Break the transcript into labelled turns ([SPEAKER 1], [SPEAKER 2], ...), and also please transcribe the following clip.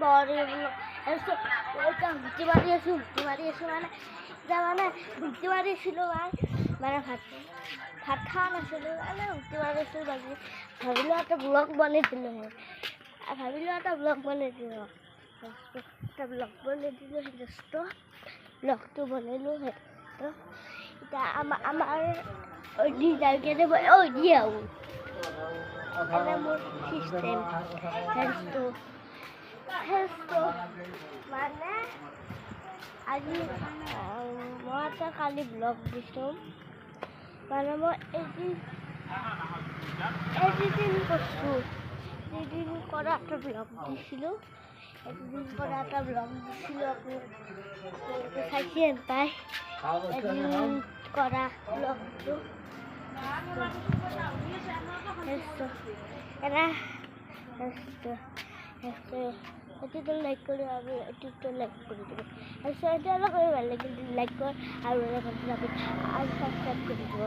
[SPEAKER 1] বড় ওইটা ঘুরতে মারি আছো মানে যা মানে ঘুরতে মারিয়েছিল মানে ভাত খাওয়া নাছিল মানে ঘুরতে মারিয়েছিল ভাবিলো একটা ব্লগ বনাইছিল একটা ব্লগ বনাইছিল জাষ্ট ব্লগটো বনাইলোঁ সেইটো এতিয়া আমাৰ দি যাই কেনে দি আহোঁ মানে মোৰ চিষ্টেম হেল্থটো মানে আজি মই এটা কালি ব্লগ দিছোঁ মানে মই এডিটিং কৰিছোঁ এডিটিং কৰা এটা ব্লগ দিছিলোঁ আপোনালোকে চাইছে পাই এডিটিং কৰা ব্লগটো এইটোতো লাইক কৰি আৰু এইটোতো লাইক কৰি দিব আৰু ভাল লাগিল লাইক কৰ আৰু ছাবস্ক্ৰাইব কৰি দিব।